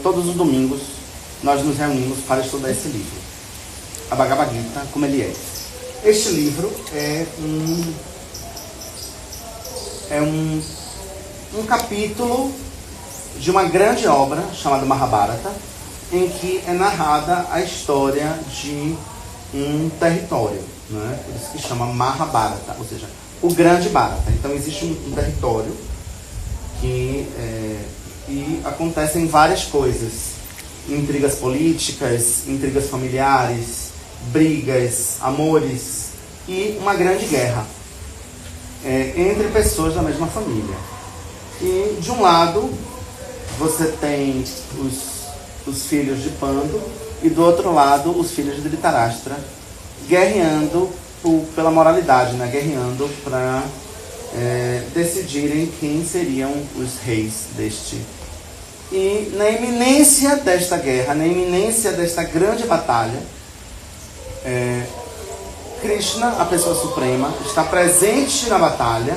todos os domingos, nós nos reunimos para estudar esse livro, a Bhagavad Gita, como ele é. Este livro é um capítulo de uma grande obra chamada Mahabharata, em que é narrada a história de um território, né? Por isso que chama Mahabharata, ou seja, o grande Bharata. Então existe um território e acontecem várias coisas, intrigas políticas, intrigas familiares, brigas, amores e uma grande guerra entre pessoas da mesma família. E de um lado você tem os filhos de Pandu e do outro lado os filhos de Dhritarashtra guerreando pela moralidade, né? Guerreando para decidirem quem seriam os reis deste. E na iminência desta guerra, na iminência desta grande batalha, Krishna, a pessoa suprema, está presente na batalha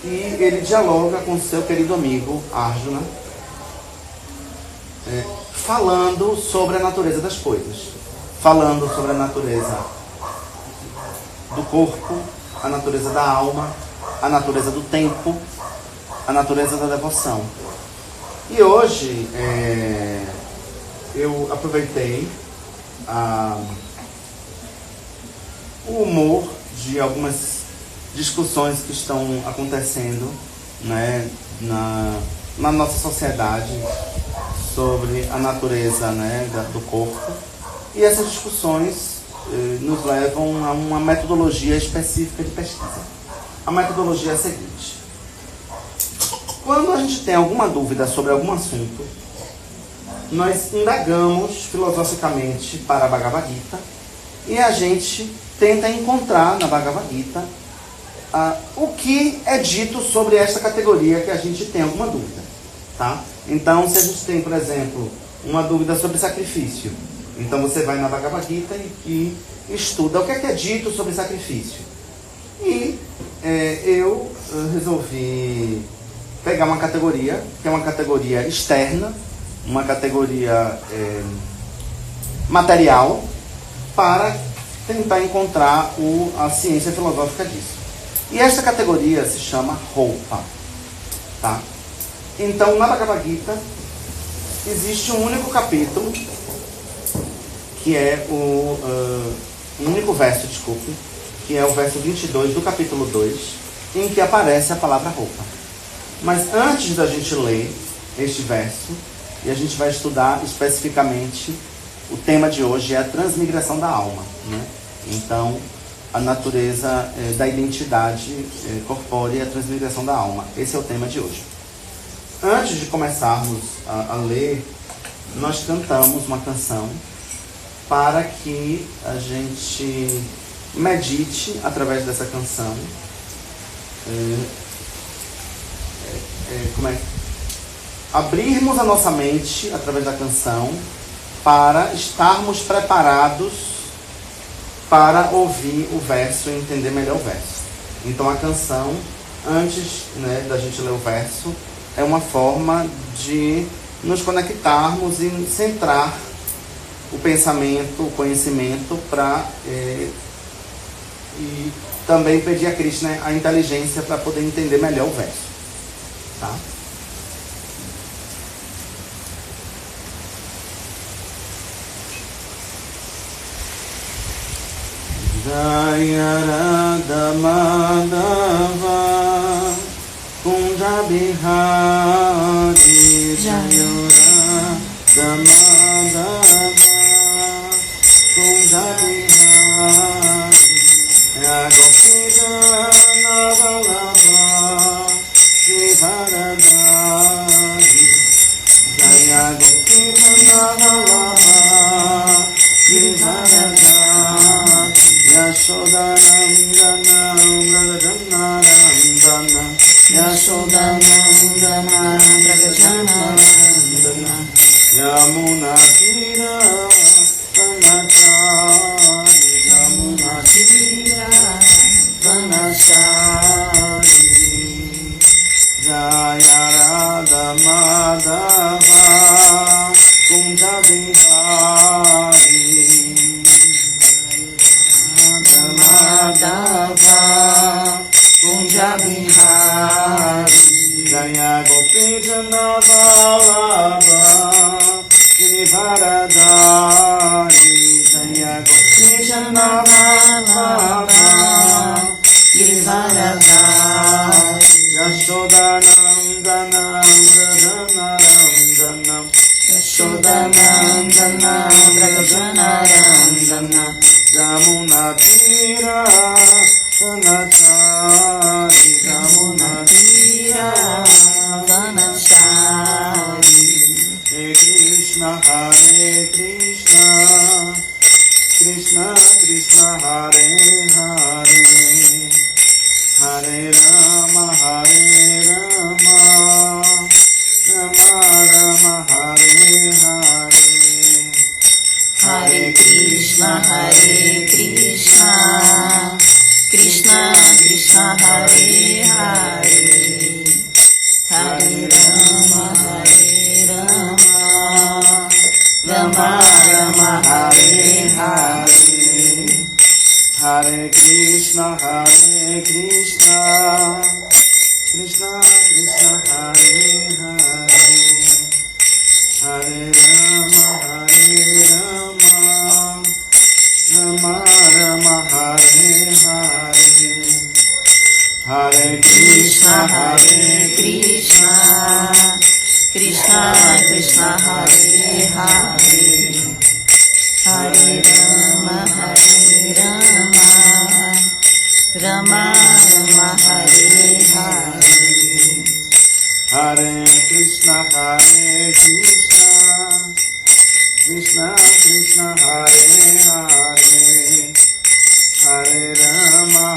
e ele dialoga com seu querido amigo Arjuna, falando sobre a natureza das coisas, falando sobre a natureza do corpo, a natureza da alma, a natureza do tempo, a natureza da devoção. E hoje eu aproveitei o humor de algumas discussões que estão acontecendo, né, na nossa sociedade sobre a natureza, né, do corpo. E essas discussões nos levam a uma metodologia específica de pesquisa. A metodologia é a seguinte: quando a gente tem alguma dúvida sobre algum assunto, nós indagamos filosoficamente para a Bhagavad Gita e a gente tenta encontrar na Bhagavad Gita o que é dito sobre esta categoria que a gente tem alguma dúvida, tá? Então, se a gente tem, por exemplo, uma dúvida sobre sacrifício, então você vai na Bhagavad Gita e estuda o que é dito sobre sacrifício. E eu resolvi pegar uma categoria, que é uma categoria externa, uma categoria material, para tentar encontrar a ciência filosófica disso. E esta categoria se chama roupa, tá? Então, na Bhagavad Gita, existe um único capítulo, que é um único verso, desculpe, que é o verso 22 do capítulo 2, em que aparece a palavra roupa. Mas antes da gente ler este verso, e a gente vai estudar especificamente, o tema de hoje é a transmigração da alma, né? Então, a natureza da identidade corpórea e a transmigração da alma. Esse é o tema de hoje. Antes de começarmos a ler, nós cantamos uma canção para que a gente medite através dessa canção. Abrirmos a nossa mente através da canção para estarmos preparados para ouvir o verso e entender melhor o verso. Então a canção, antes, né, da gente ler o verso, é uma forma de nos conectarmos e centrar o pensamento, o conhecimento para e também pedir a Krishna a inteligência para poder entender melhor o verso, tá? Jaya Radha Madhava Kunja Bihari Jaya Radha Madhava Kunja Bihari Gopi Jana Vallabha Shri Bharadari Jaya Gopi Jana Vallabha Shri Bharadari Yashodanandana Vrajanarandana Yashodanandana Vrajanarandana Yamuna Tira Vanachari Yamuna Tira Vanachari Jaya Radha Madhava Vallabha Girivaradari Jaya Krishna Vallabha Girivaradari Yashodanandanam Vrajanarandanam Yashodanandanam Vrajanarandanam Yamunatira Vanachari Yamunatira Vanachari Hare Krishna Krishna Krishna Hare Hare Hare Rama Rama Rama Hare Hare Hare Krishna Krishna Krishna Hare Hare Hare Rama Rama Rama Hare Hare Hare Krishna Krishna Krishna Hare Hare Hare Rama Rama Hare Hare Hare Krishna Krishna Krishna Hare Hare Hare Rama Rama Hare Hare Hare Krishna Krishna Krishna Hare Hare Hare Rama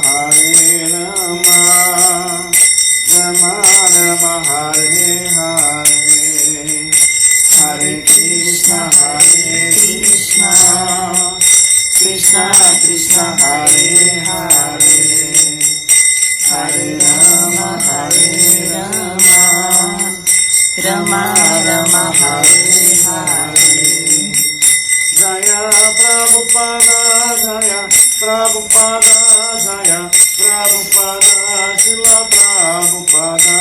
Rama Hare Hare Hare Krishna Krishna Krishna Hare Hare Hare Rama Rama Hare Hare Jaya Prabhupada Jaya Prabhupada Jaya Prabhupada Srila Prabhupada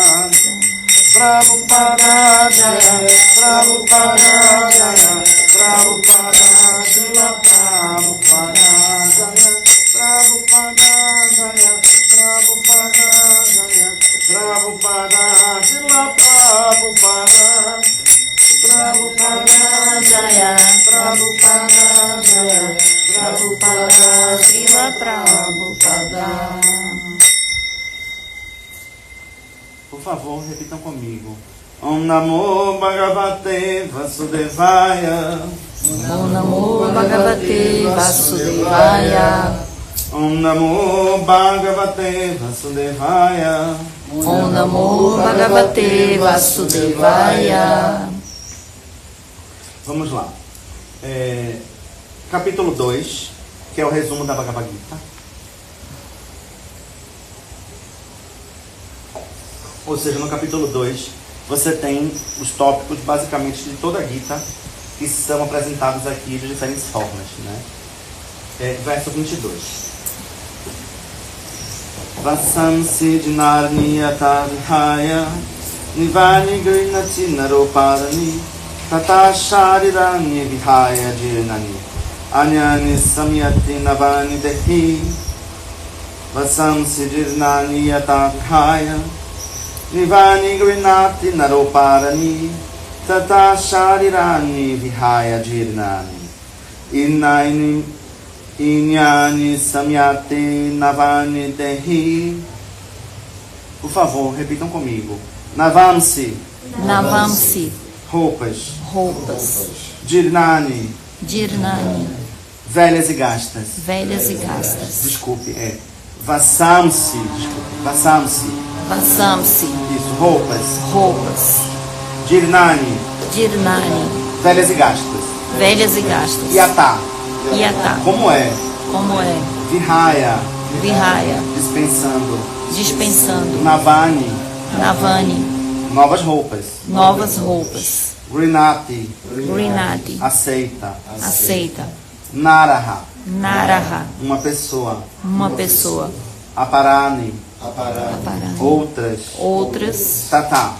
Prabhupada Jaya Prabhupada Jaya Prabhupada Srila Prabhupada Jaya Prabhupada Jaya Prabhupada Jaya Prabhupada Srila Prabhupada Prabhupada Jaya Prabhupada Jaya Prabhupada Srila Prabhupada. Por favor, repitam comigo. Om Namo Bhagavate Vasudevaya. Om Namo Bhagavate Vasudevaya. Om Namo Bhagavate Vasudevaya. Om Namo Bhagavate Vasudevaya. Vamos lá. Capítulo 2, que é o resumo da Bhagavad Gita. Ou seja, no capítulo 2, você tem os tópicos, basicamente, de toda a Gita, que são apresentados aqui de diferentes formas, né? Verso 22. Vasamsi dinarniyata vihaya nivani grinati naroparani tata sharirani vihaya jirnani anyani samyati navani dehi vasamsi dinarniyata vihaya nivani grinati naroparani tata sharirani vihaya jirnani Inyani samyate navani dehi. Por favor, repitam comigo. Navamsi. Navamsi. Roupas. Jirnani. Velhas e gastas. Desculpe, Vasamsi. Vasamsi. Isso, roupas. Jirnani. Velhas e gastas. Yata. Como é? Vihaya. Dispensando. Navani. Novas roupas. Grinati. Aceita. Naraha. Uma pessoa. Aparani. Outras. Tata.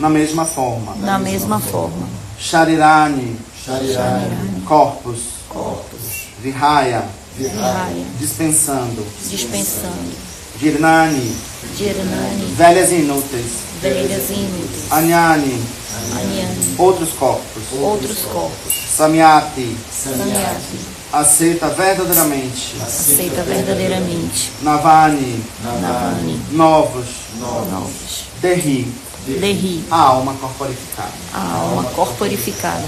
na mesma forma. na mesma forma. Sharirani, corpos, Vihaya, Vihaya, dispensando. dispensando. Girnani, Jirnani, velhas e inúteis. velhas e inúteis. Anyani, Anyani, outros corpos. outros corpos. Samyati, Samyati, aceita verdadeiramente. aceita verdadeiramente. Navani, Navani, novos. novos. Derri, Derri, a alma corporificada. a alma corporificada.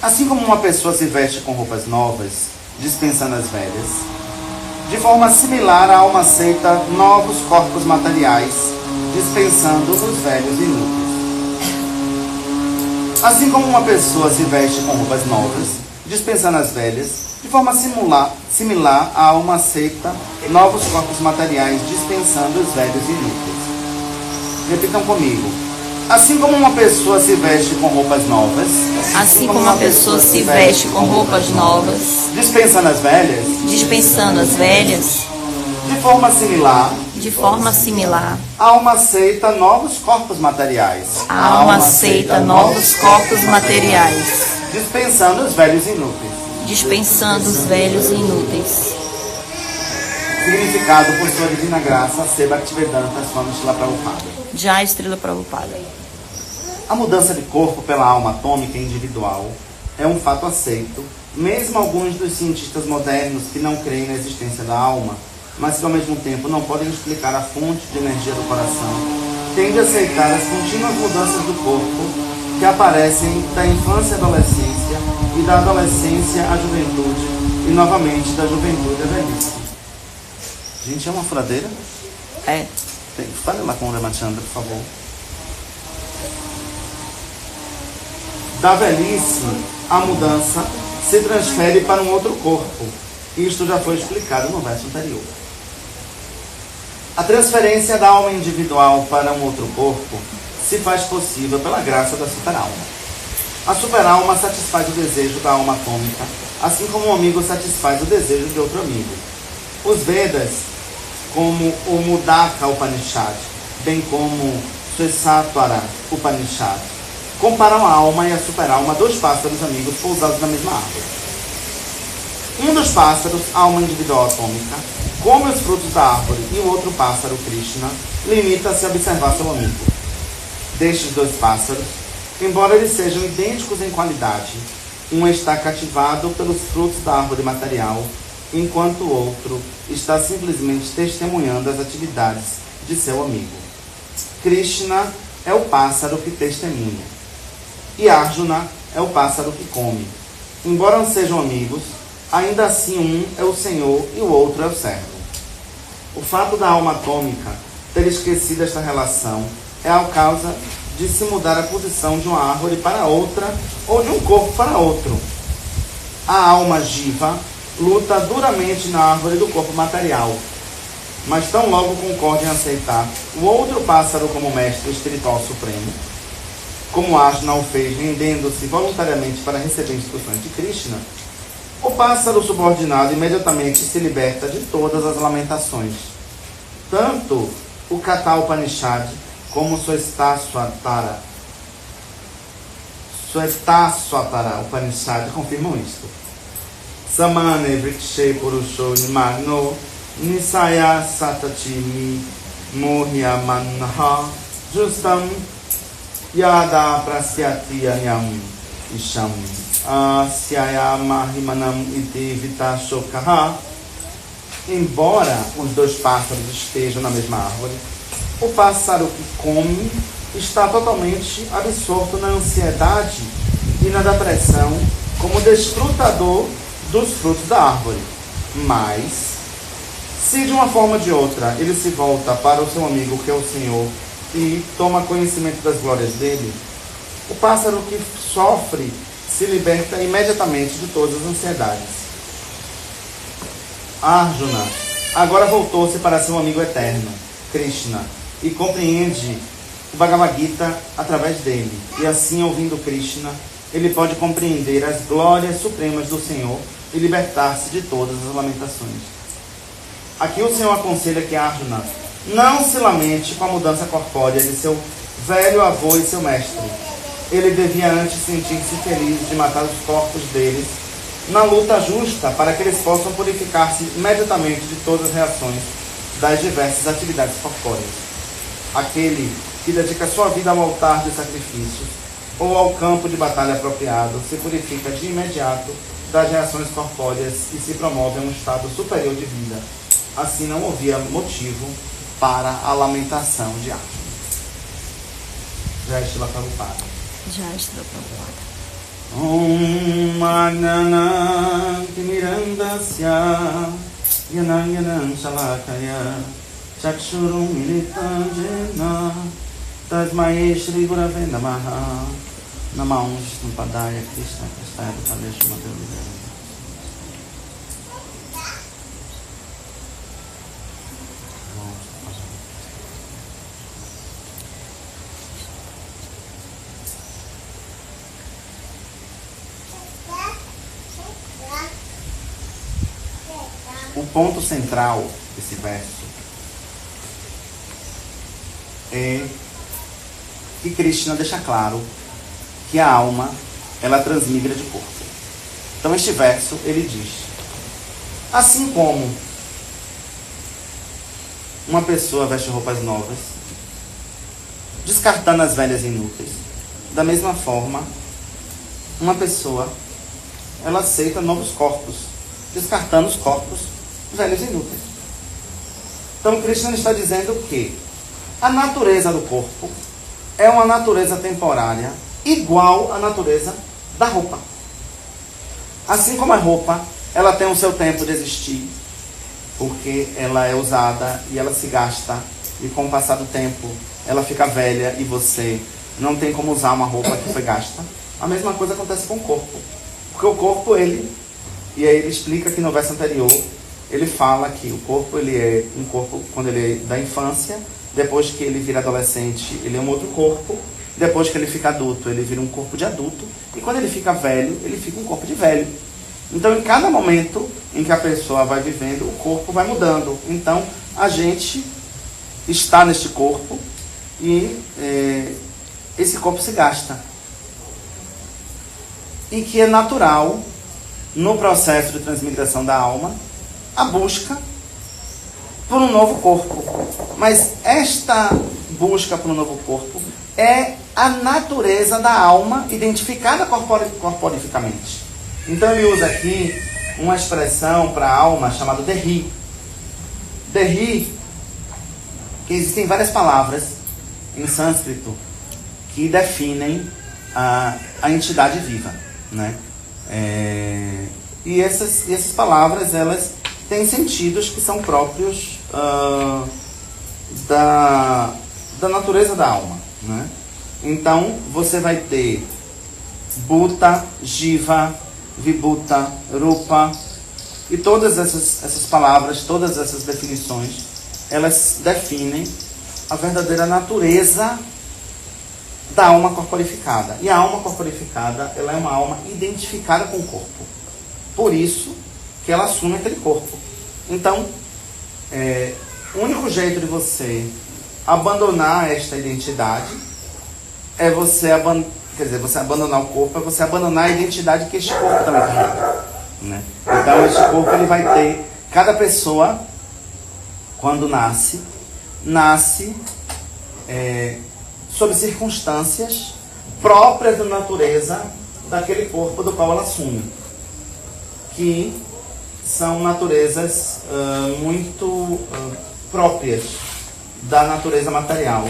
Assim como uma pessoa se veste com roupas novas, dispensando as velhas, de forma similar a alma aceita novos corpos materiais, dispensando os velhos e inúteis. Assim como uma pessoa se veste com roupas novas, dispensando as velhas, de forma similar a alma aceita novos corpos materiais, dispensando os velhos e inúteis. Repitam comigo. Assim como uma pessoa se veste com roupas novas, Assim como uma pessoa se veste com roupas novas, dispensando as velhas, dispensando as velhas, de forma similar, a a alma aceita novos corpos materiais. a alma aceita novos corpos materiais, Dispensando os velhos e inúteis. dispensando os velhos e inúteis. Significado por sua divina graça, Seba Bhaktivedanta Swami Srila Prabhupada. Já Estrela Prabhupada. A mudança de corpo pela alma atômica individual é um fato aceito, mesmo alguns dos cientistas modernos que não creem na existência da alma, mas que ao mesmo tempo não podem explicar a fonte de energia do coração, tendem a aceitar as contínuas mudanças do corpo que aparecem da infância à adolescência e da adolescência à juventude e novamente da juventude à velhice. Gente, é uma furadeira? É. Fale lá com o Ramachandra, por favor. Da velhice, a mudança se transfere para um outro corpo. Isto já foi explicado no verso anterior. A transferência da alma individual para um outro corpo se faz possível pela graça da superalma. A superalma satisfaz o desejo da alma atômica, assim como um amigo satisfaz o desejo de outro amigo. Os Vedas, como o Mudaka Upanishad, bem como Suesatwara Upanishad, comparam a alma e a superalma a dois pássaros amigos pousados na mesma árvore. Um dos pássaros, a alma individual atômica, come os frutos da árvore e o outro pássaro, Krishna, limita-se a observar seu amigo. Destes dois pássaros, embora eles sejam idênticos em qualidade, um está cativado pelos frutos da árvore material, enquanto o outro está simplesmente testemunhando as atividades de seu amigo. Krishna é o pássaro que testemunha, e Arjuna é o pássaro que come. Embora não sejam amigos, ainda assim um é o Senhor e o outro é o servo. O fato da alma atômica ter esquecido esta relação é a causa de se mudar a posição de uma árvore para outra ou de um corpo para outro. A alma jiva luta duramente na árvore do corpo material, mas tão logo concorda em aceitar o outro pássaro como mestre espiritual supremo, como Arjuna o fez, rendendo-se voluntariamente para receber instruções de Krishna, o pássaro subordinado imediatamente se liberta de todas as lamentações. Tanto o Katha Upanishad como o Suestaswatara Upanishad confirmam isto. Samane Vrikshe Purusho Nimagno Nisaya Satachimi Mohya Manha Justam Yada Prasyati Ayam Isham Asyaya Mahimanam Iti Vitashokaha. Embora os dois pássaros estejam na mesma árvore, o pássaro que come está totalmente absorto na ansiedade e na depressão como desfrutador dos frutos da árvore. Mas, se de uma forma ou de outra ele se volta para o seu amigo que é o Senhor e toma conhecimento das glórias dele, o pássaro que sofre se liberta imediatamente de todas as ansiedades. Arjuna agora voltou-se para seu amigo eterno, Krishna, e compreende o Bhagavad Gita através dele. E assim, ouvindo Krishna, ele pode compreender as glórias supremas do Senhor e libertar-se de todas as lamentações. Aqui o Senhor aconselha que Arjuna não se lamente com a mudança corpórea de seu velho avô e seu mestre. Ele devia antes sentir-se feliz de matar os corpos deles na luta justa para que eles possam purificar-se imediatamente de todas as reações das diversas atividades corpóreas. Aquele que dedica sua vida ao altar de sacrifícios ou ao campo de batalha apropriado se purifica de imediato das reações corpóreas e se promove a um estado superior de vida. Assim não havia motivo para a lamentação de Arjuna. Já Srila Prabhupada. Já Srila Prabhupada. Om Magnanam Timirandasya Yanam Shalakaya Chakshurum Militam Jena Tasmai Shri Gurave Namaha Namah Vishnu Padaya Krishna Kristaya Bhutalesh Madhurya. O ponto central desse verso é que Krishna deixa claro que a alma, ela transmigra de corpo. Então este verso, ele diz: assim como uma pessoa veste roupas novas, descartando as velhas e inúteis, da mesma forma, uma pessoa, ela aceita novos corpos, descartando os corpos velhos e inúteis. Então Krishna está dizendo que a natureza do corpo é uma natureza temporária igual à natureza da roupa. Assim como a roupa, ela tem o seu tempo de existir, porque ela é usada e ela se gasta, e com o passar do tempo ela fica velha e você não tem como usar uma roupa que foi gasta. A mesma coisa acontece com o corpo, porque o corpo, ele, e aí ele explica que no verso anterior, ele fala que o corpo, ele é um corpo quando ele é da infância, depois que ele vira adolescente, ele é um outro corpo, depois que ele fica adulto, ele vira um corpo de adulto, e quando ele fica velho, ele fica um corpo de velho. Então, em cada momento em que a pessoa vai vivendo, o corpo vai mudando. Então, a gente está neste corpo e esse corpo se gasta. E que é natural, no processo de transmigração da alma, a busca por um novo corpo. Mas esta busca por um novo corpo é a natureza da alma identificada corporificamente. Então ele usa aqui uma expressão para a alma chamada Dehi. Dehi, que existem várias palavras em sânscrito que definem a entidade viva, né? E essas palavras, elas têm sentidos que são próprios da natureza da alma, né? Então você vai ter Bhuta, Jiva, Vibhuta, Rupa, e todas essas palavras, todas essas definições, elas definem a verdadeira natureza da alma corporificada. E a alma corporificada, ela é uma alma identificada com o corpo. Por isso que ela assume aquele corpo. Então, o único jeito de você abandonar esta identidade é você abandonar o corpo, é você abandonar a identidade que este corpo também carrega, né? Então, este corpo, ele vai ter... Cada pessoa, quando nasce sob circunstâncias próprias da natureza daquele corpo do qual ela assume, que são naturezas muito próprias da natureza material.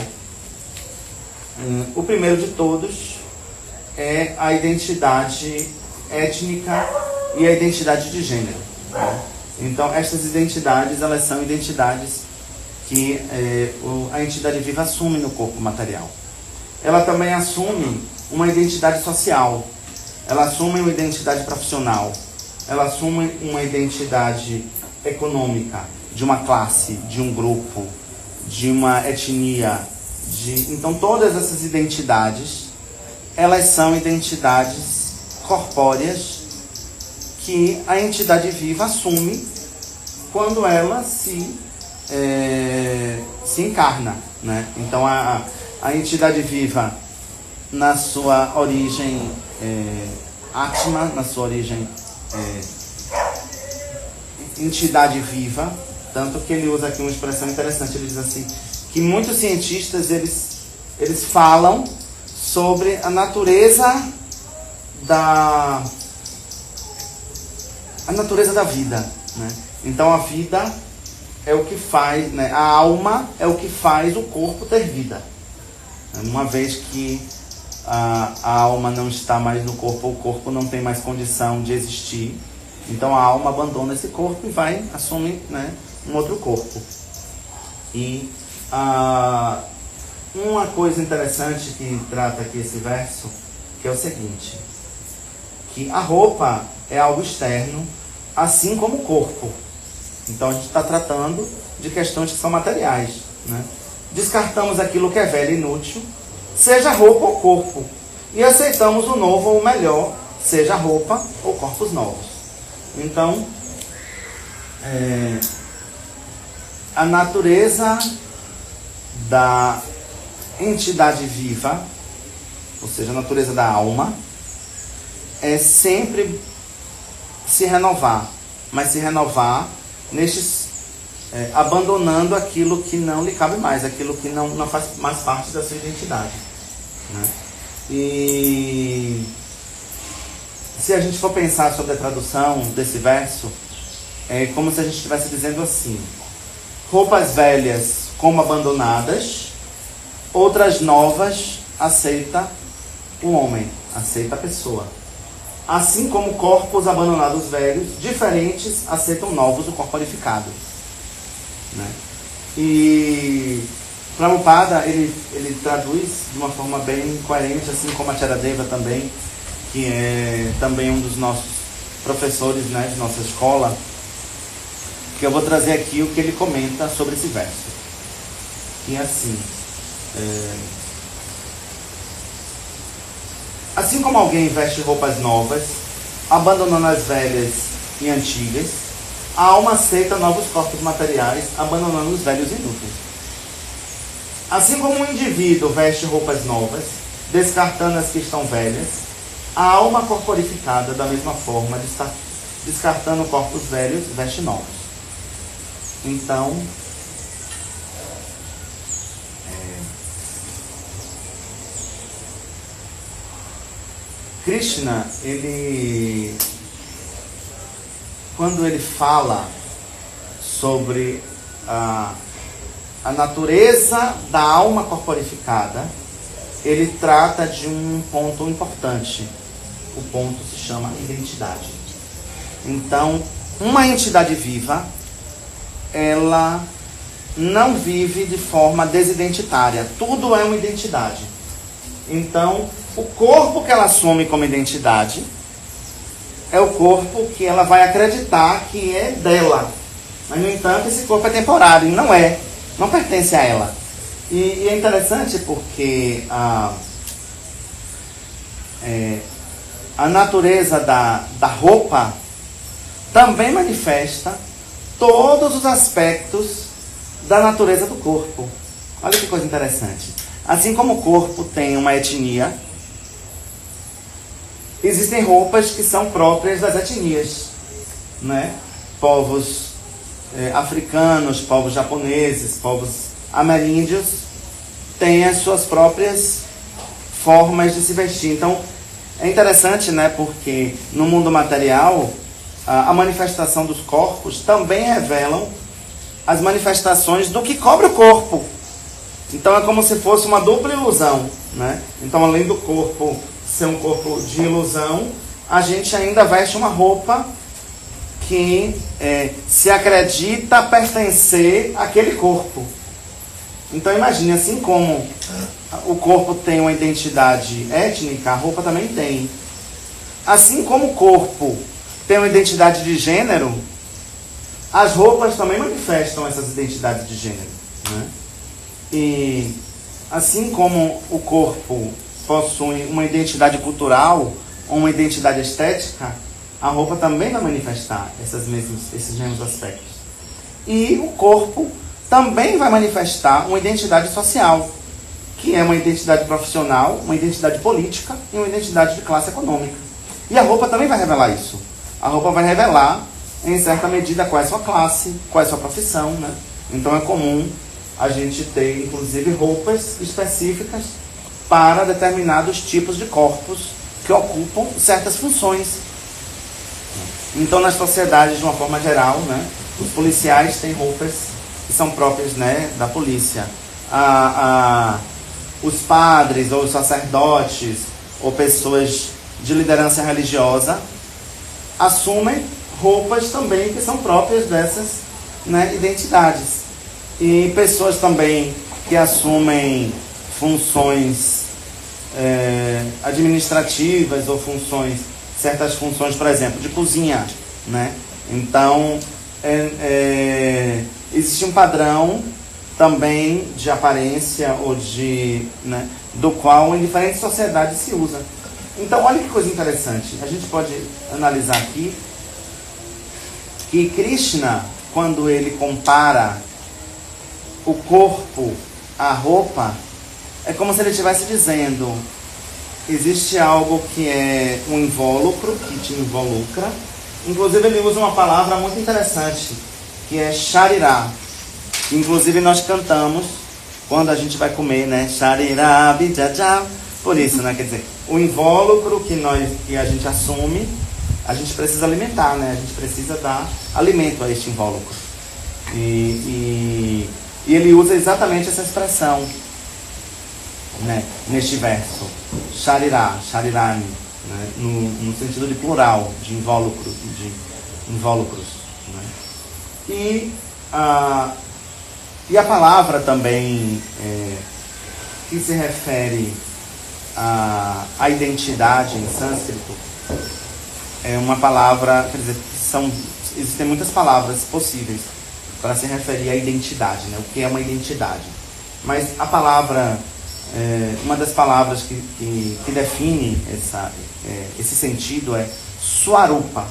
O primeiro de todos é a identidade étnica e a identidade de gênero, né? Então, estas identidades, elas são identidades que a entidade viva assume no corpo material. Ela também assume uma identidade social, ela assume uma identidade profissional, ela assume uma identidade econômica, de uma classe, de um grupo, de uma etnia. Então, todas essas identidades, elas são identidades corpóreas que a entidade viva assume quando ela se encarna, né? Então, a entidade viva na sua origem Atma, na sua origem entidade viva, tanto que ele usa aqui uma expressão interessante, ele diz assim, que muitos cientistas eles falam sobre a natureza da vida, né? Então a vida é o que faz, né? A alma é o que faz o corpo ter vida. Uma vez que a alma não está mais no corpo, o corpo não tem mais condição de existir, então a alma abandona esse corpo e vai assumir, né, um outro corpo. E uma coisa interessante que trata aqui esse verso, que é o seguinte, que a roupa é algo externo, assim como o corpo. Então a gente está tratando de questões que são materiais, né? Descartamos aquilo que é velho e inútil, seja roupa ou corpo, e aceitamos o novo ou o melhor, seja roupa ou corpos novos. Então, a natureza da entidade viva, ou seja, a natureza da alma, é sempre se renovar, mas se renovar abandonando aquilo que não lhe cabe mais, aquilo que não faz mais parte da sua identidade, né? E se a gente for pensar sobre a tradução desse verso, é como se a gente estivesse dizendo assim: roupas velhas como abandonadas, outras novas aceita o homem, aceita a pessoa. Assim como corpos abandonados velhos, diferentes aceitam novos o corporificado, né? E Prabhupada, ele traduz de uma forma bem coerente, assim como a Charadeva também, que é também um dos nossos professores, né, de nossa escola, que eu vou trazer aqui o que ele comenta sobre esse verso. Que é assim: assim como alguém veste roupas novas, abandonando as velhas e antigas, a alma aceita novos corpos materiais, abandonando os velhos e inúteis. Assim como um indivíduo veste roupas novas, descartando as que estão velhas, a alma corporificada, da mesma forma, descartando corpos velhos, veste novos. Então, Krishna, quando ele fala sobre a natureza da alma corporificada, ele trata de um ponto importante. O ponto se chama identidade. Então, uma entidade viva, ela não vive de forma desidentitária. Tudo é uma identidade. Então, o corpo que ela assume como identidade é o corpo que ela vai acreditar que é dela. Mas, no entanto, esse corpo é temporário e não pertence a ela. E é interessante porque a natureza da roupa também manifesta todos os aspectos da natureza do corpo. Olha que coisa interessante. Assim como o corpo tem uma etnia, existem roupas que são próprias das etnias, né? Povos africanos, povos japoneses, povos ameríndios têm as suas próprias formas de se vestir. Então, é interessante, né? Porque no mundo material, a manifestação dos corpos também revelam as manifestações do que cobre o corpo. Então, é como se fosse uma dupla ilusão, né? Então, além do corpo ser um corpo de ilusão, a gente ainda veste uma roupa que se acredita pertencer àquele corpo. Então imagine, assim como o corpo tem uma identidade étnica, a roupa também tem. Assim como o corpo tem uma identidade de gênero, as roupas também manifestam essas identidades de gênero, né? E assim como o corpo possui uma identidade cultural ou uma identidade estética, a roupa também vai manifestar esses mesmos aspectos. E o corpo também vai manifestar uma identidade social, que é uma identidade profissional, uma identidade política e uma identidade de classe econômica. E a roupa também vai revelar isso. A roupa vai revelar, em certa medida, qual é a sua classe, qual é a sua profissão, né? Então é comum a gente ter, inclusive, roupas específicas para determinados tipos de corpos que ocupam certas funções. Então, nas sociedades, de uma forma geral, né, os policiais têm roupas que são próprias, né, da polícia. Os padres ou os sacerdotes ou pessoas de liderança religiosa assumem roupas também que são próprias dessas, né, identidades. E pessoas também que assumem funções administrativas ou certas funções, por exemplo, de cozinha, né? Então, existe um padrão também de aparência ou né, do qual em diferentes sociedades se usa. Então, olha que coisa interessante. A gente pode analisar aqui que Krishna, quando ele compara o corpo à roupa, é como se ele estivesse dizendo: existe algo que é um invólucro, que te involucra. Inclusive ele usa uma palavra muito interessante, que é sharirá. Inclusive nós cantamos quando a gente vai comer, né? Sharirá bijaja. Por isso, né? Quer dizer, o invólucro que a gente assume, a gente precisa alimentar, né? A gente precisa dar alimento a este invólucro. E ele usa exatamente essa expressão, né, neste verso, sharirá, sharirani, né, no sentido de plural, de invólucros. Né? E a palavra também que se refere à identidade em sânscrito é uma palavra, quer dizer, existem muitas palavras possíveis para se referir à identidade, né? O que é uma identidade. Mas a palavra, uma das palavras que define esse sentido é swarupa.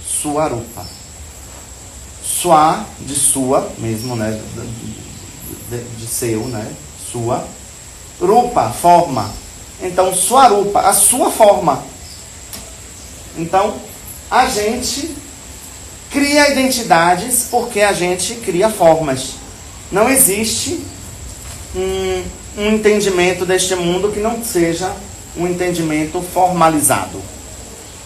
Swarupa. Swa, de sua mesmo, né? De seu, né? Sua. Rupa, forma. Então, swarupa, a sua forma. Então, a gente cria identidades porque a gente cria formas. Não existe um entendimento deste mundo que não seja um entendimento formalizado.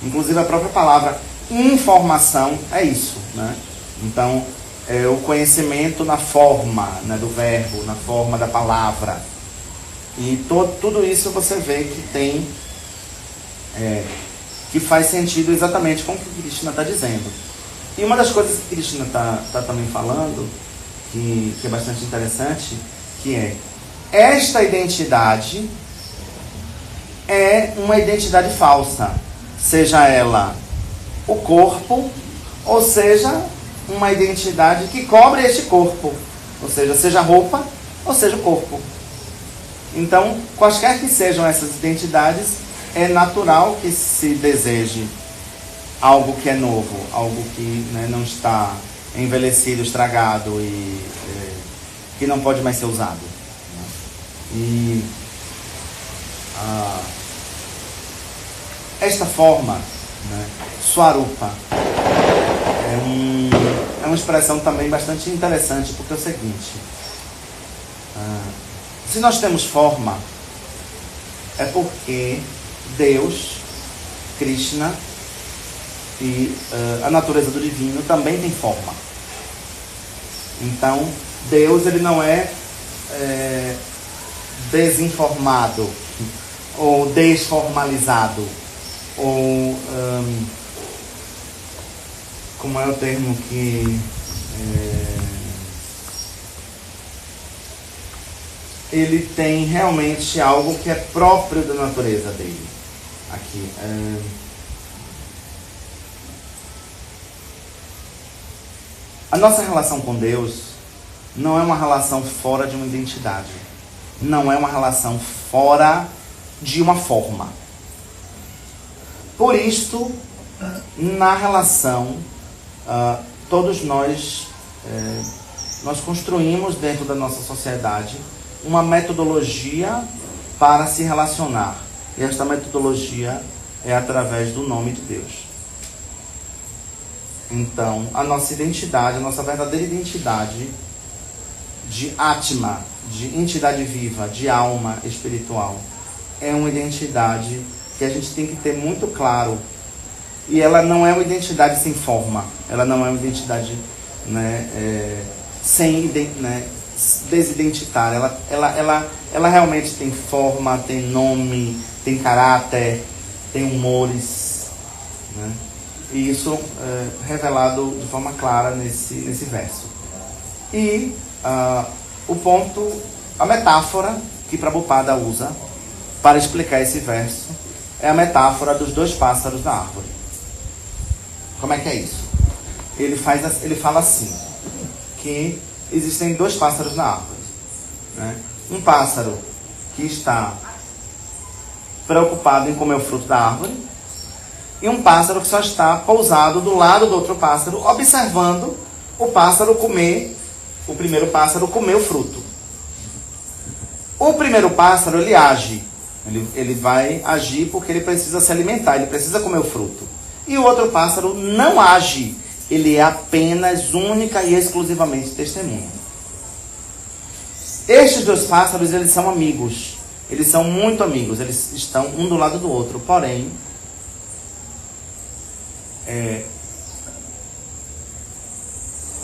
Inclusive a própria palavra informação é isso, né? Então, é o conhecimento na forma, né, do verbo, na forma da palavra. E tudo isso você vê que tem, que faz sentido exatamente com o que Krishna está dizendo. E uma das coisas que Krishna está também falando, que é bastante interessante, que é: esta identidade é uma identidade falsa, seja ela o corpo, ou seja uma identidade que cobre este corpo, ou seja roupa, ou seja o corpo. Então, quaisquer que sejam essas identidades, é natural que se deseje algo que é novo, algo que, né, não está envelhecido, estragado e que não pode mais ser usado. Né? E esta forma, né, swarupa, é uma expressão também bastante interessante, porque é o seguinte: se nós temos forma, é porque Deus, Krishna e a natureza do divino também tem forma. Então, Deus, ele não é desinformado ou desformalizado ou como é o termo que ele tem realmente algo que é próprio da natureza dele. Aqui. A nossa relação com Deus não é uma relação fora de uma identidade. Não é uma relação fora de uma forma. Por isto, na relação, todos nós construímos dentro da nossa sociedade uma metodologia para se relacionar. E esta metodologia é através do nome de Deus. Então, a nossa identidade, a nossa verdadeira identidade de Atma, de entidade viva, de alma espiritual, é uma identidade que a gente tem que ter muito claro. E ela não é uma identidade sem forma. Ela não é uma identidade, né, desidentitária. Ela realmente tem forma, tem nome, tem caráter, tem humores, né? E isso é revelado de forma clara nesse verso. E a metáfora que Prabhupada usa para explicar esse verso é a metáfora dos dois pássaros da árvore. Como é que é isso? Ele fala assim, que existem dois pássaros na árvore, né? Um pássaro que está preocupado em comer o fruto da árvore, e um pássaro que só está pousado do lado do outro pássaro, observando o pássaro comer, o primeiro pássaro comer o fruto. O primeiro pássaro, ele age. Ele vai agir porque ele precisa se alimentar, ele precisa comer o fruto. E o outro pássaro não age. Ele é apenas, única e exclusivamente testemunha. Estes dois pássaros, eles são amigos. Eles são muito amigos. Eles estão um do lado do outro. Porém,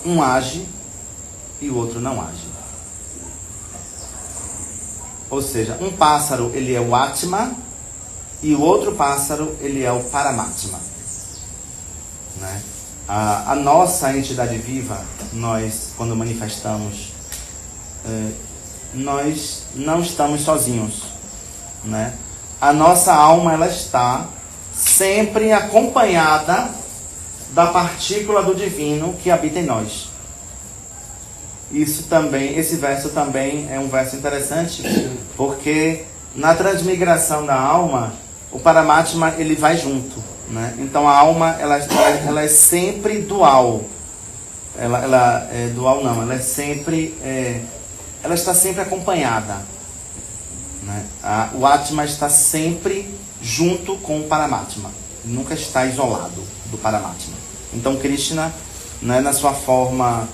um age e o outro não age. Ou seja, um pássaro, ele é o Atma, e o outro pássaro, ele é o Paramatma, né? A nossa entidade viva, nós, quando manifestamos, nós não estamos sozinhos, né? A nossa alma, ela está sempre acompanhada da partícula do divino que habita em nós. Esse verso também é um verso interessante, porque na transmigração da alma, o Paramatma, ele vai junto, né? Então a alma, ela é sempre dual. Ela é dual não, ela está sempre acompanhada, né? O Atma está sempre junto com o Paramatma, nunca está isolado do Paramatma. Então Krishna, né, na sua forma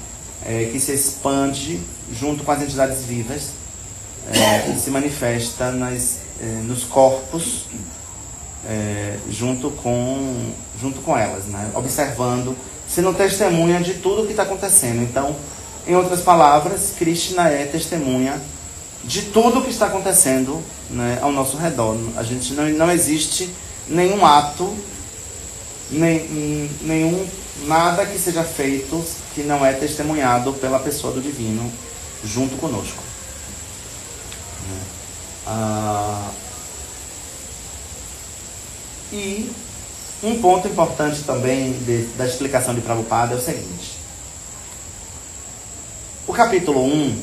que se expande junto com as entidades vivas, se manifesta nos corpos, junto com elas, né? Observando, sendo testemunha de tudo o que está acontecendo. Então, em outras palavras, Krishna é testemunha de tudo o que está acontecendo, né, ao nosso redor. Não existe nenhum ato, nada que seja feito que não é testemunhado pela pessoa do divino junto conosco. E um ponto importante também da explicação de Prabhupada é o seguinte: o capítulo 1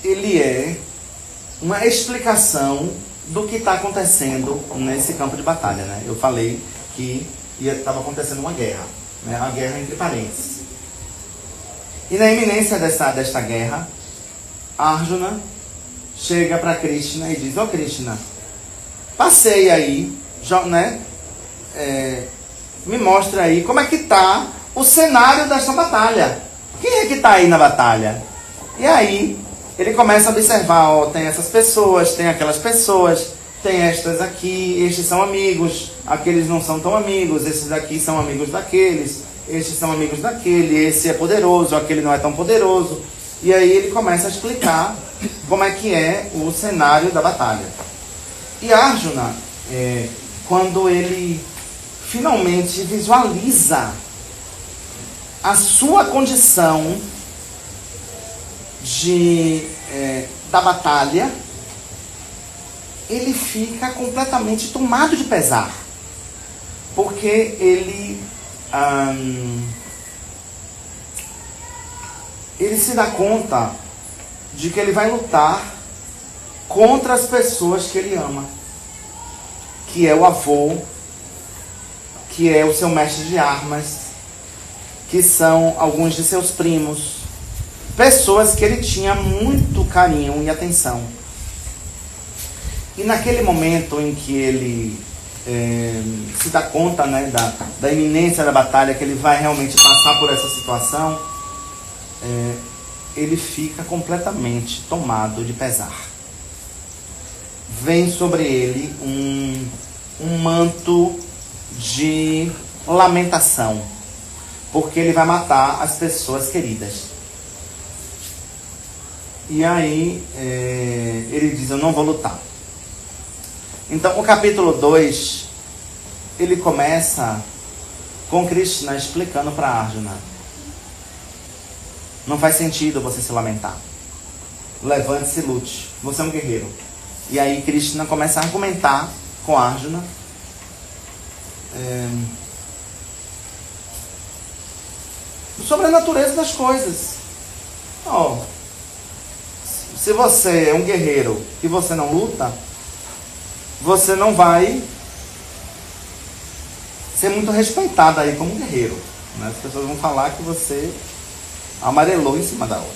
ele é uma explicação do que está acontecendo nesse campo de batalha, né? Eu falei que estava acontecendo uma guerra, né? Uma guerra entre parentes. E na iminência desta guerra, Arjuna chega para Krishna e diz: ó Krishna, passei aí, né? Me mostra aí como é que está o cenário desta batalha. Quem é que está aí na batalha? E aí ele começa a observar, ó, tem essas pessoas, tem aquelas pessoas, tem estas aqui, estes são amigos, aqueles não são tão amigos, esses aqui são amigos daqueles, estes são amigos daquele, esse é poderoso, aquele não é tão poderoso. E aí ele começa a explicar como é que é o cenário da batalha. E Arjuna, quando ele finalmente visualiza a sua condição da batalha, ele fica completamente tomado de pesar, porque ele se dá conta de que ele vai lutar contra as pessoas que ele ama, que é o avô, que é o seu mestre de armas, que são alguns de seus primos, pessoas que ele tinha muito carinho e atenção. E naquele momento em que ele se dá conta, né, da iminência da batalha, que ele vai realmente passar por essa situação, ele fica completamente tomado de pesar. Vem sobre ele um manto de lamentação, porque ele vai matar as pessoas queridas. E aí ele diz: eu não vou lutar. Então o capítulo 2, ele começa com Krishna explicando para Arjuna: não faz sentido você se lamentar. Levante-se e lute. Você é um guerreiro. E aí Krishna começa a argumentar com Arjuna sobre a natureza das coisas. Se você é um guerreiro e você não luta, você não vai ser muito respeitado aí como guerreiro, né? As pessoas vão falar que você amarelou em cima da outra.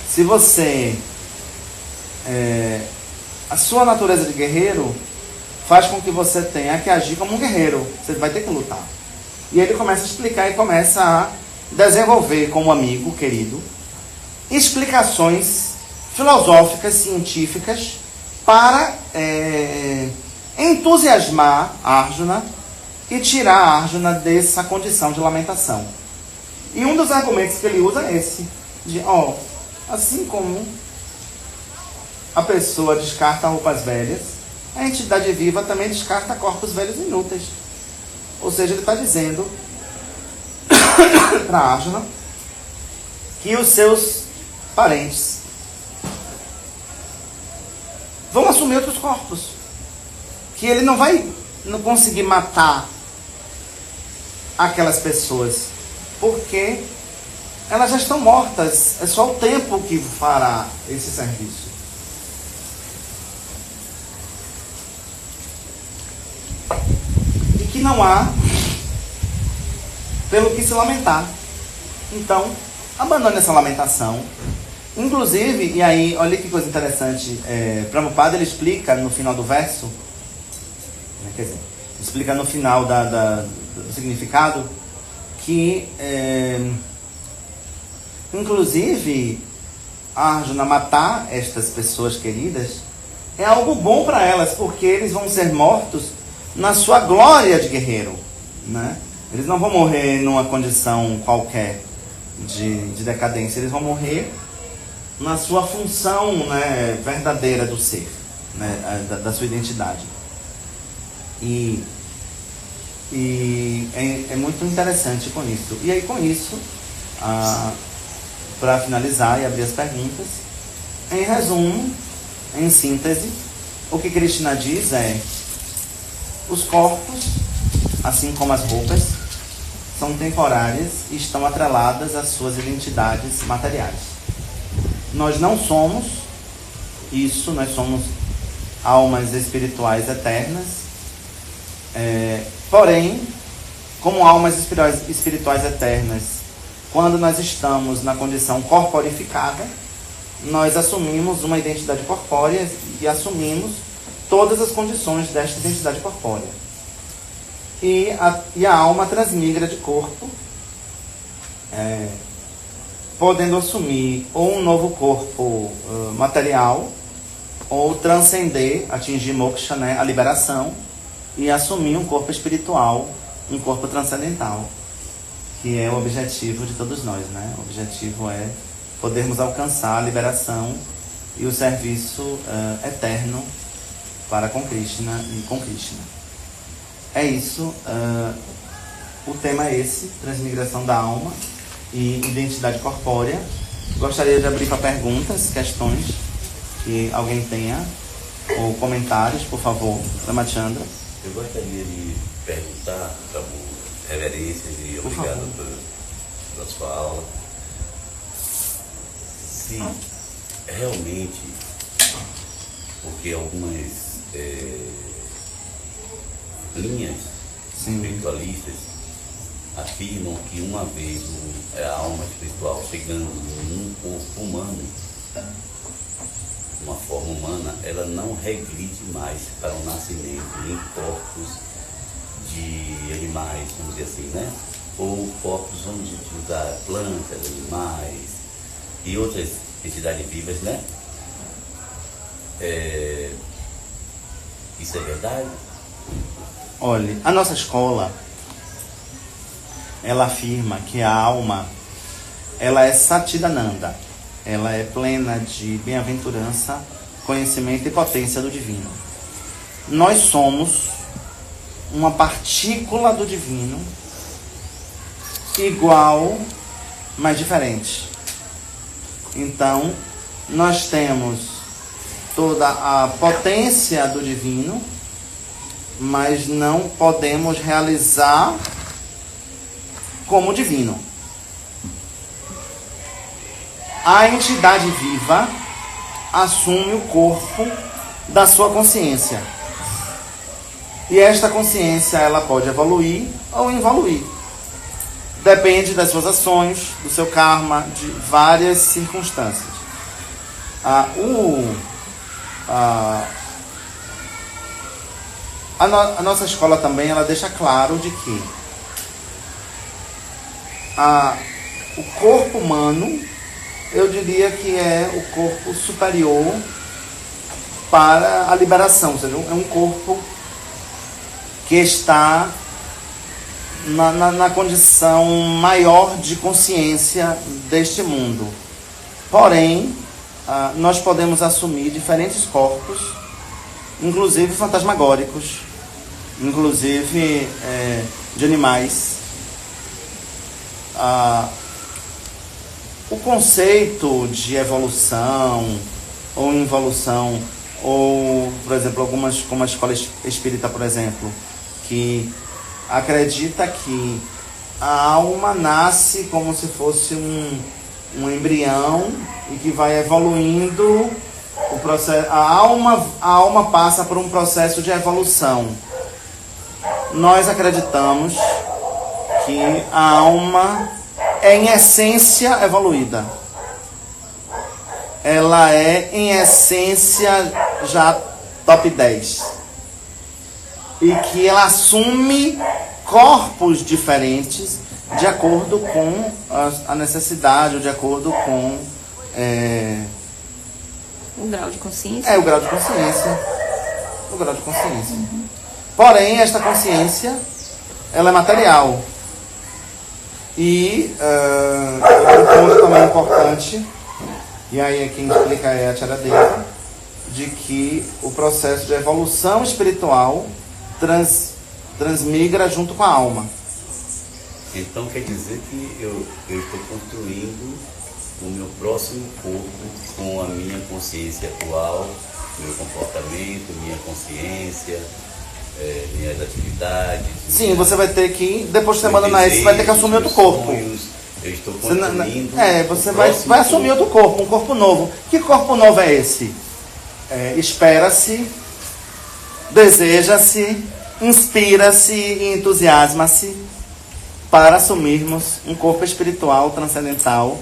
Se você a sua natureza de guerreiro faz com que você tenha que agir como um guerreiro. Você vai ter que lutar. E ele começa a explicar e começa a desenvolver, como amigo querido, explicações filosóficas, científicas, para entusiasmar Arjuna e tirar Arjuna dessa condição de lamentação. E um dos argumentos que ele usa é esse, de assim como a pessoa descarta roupas velhas, a entidade viva também descarta corpos velhos inúteis. Ou seja, ele está dizendo para Arjuna que os seus parentes vão assumir outros corpos, que ele não vai conseguir matar aquelas pessoas, porque elas já estão mortas. É só o tempo que fará esse serviço. E que não há pelo que se lamentar. Então, abandone essa lamentação. Inclusive, e aí, olha que coisa interessante, Prabhupada, ele explica no final do verso, quer dizer, explica no final do significado, que, inclusive, Arjuna matar estas pessoas queridas é algo bom para elas, porque eles vão ser mortos na sua glória de guerreiro, né? Eles não vão morrer numa condição qualquer de decadência, eles vão morrer na sua função, né, verdadeira do ser, né, da sua identidade. E é muito interessante com isso. E aí, com isso, para finalizar e abrir as perguntas, em resumo, em síntese, o que Krishna diz é: os corpos, assim como as roupas, são temporárias e estão atreladas às suas identidades materiais. Nós não somos isso, nós somos almas espirituais eternas, porém, como almas espirituais eternas, quando nós estamos na condição corporificada, nós assumimos uma identidade corpórea e assumimos todas as condições desta identidade corpórea. E a alma transmigra de corpo, podendo assumir ou um novo corpo material, ou transcender, atingir moksha, né, a liberação, e assumir um corpo espiritual, um corpo transcendental, que é o objetivo de todos nós, né? O objetivo é podermos alcançar a liberação e o serviço eterno para com Krishna e com Krishna. É isso, o tema é esse, transmigração da alma e identidade corpórea. Gostaria de abrir para perguntas, questões que alguém tenha, ou comentários, por favor, Ramachandra. Eu gostaria de perguntar, Prabhu, reverências e obrigado pela sua aula, se realmente, porque algumas linhas espiritualistas afirmam que uma vez a alma espiritual chegando num corpo humano, uma forma humana, ela não regride mais para o nascimento em corpos de animais, vamos dizer assim, né? Ou corpos, vamos usar plantas, animais e outras entidades vivas, né? Isso é verdade? Olha, a nossa escola, ela afirma que a alma, ela é Satchidananda, ela é plena de bem-aventurança, conhecimento e potência do divino. Nós somos uma partícula do divino, igual, mas diferente. Então, nós temos toda a potência do divino, mas não podemos realizar como divino. A entidade viva assume o corpo da sua consciência. E esta consciência, ela pode evoluir ou involuir. Depende das suas ações, do seu karma, de várias circunstâncias. A nossa escola também, ela deixa claro de que o corpo humano, eu diria que é o corpo superior para a liberação, ou seja, é um corpo que está na condição maior de consciência deste mundo. Porém, nós podemos assumir diferentes corpos, inclusive fantasmagóricos, inclusive de animais. O conceito de evolução ou involução, ou, por exemplo, como a escola espírita, por exemplo, que acredita que a alma nasce como se fosse um embrião e que vai evoluindo o processo. A alma passa por um processo de evolução. Nós acreditamos que a alma é em essência evoluída. Ela é em essência já top 10. E que ela assume corpos diferentes de acordo com a necessidade, ou de acordo com o grau de consciência. O grau de consciência. O grau de consciência. Porém, esta consciência, ela é material. E um ponto também importante, e aí quem explica é a Charadeva, de que o processo de evolução espiritual transmigra junto com a alma. Então quer dizer que eu estou construindo o meu próximo corpo com a minha consciência atual, meu comportamento, minha consciência, minhas atividades. Sim, você vai ter que, depois de você abandonar esse, você vai ter que assumir outro corpo. Eu estou construindo. Você vai assumir outro corpo, um corpo novo. Que corpo novo é esse? Espera-se, deseja-se, inspira-se e entusiasma-se para assumirmos um corpo espiritual transcendental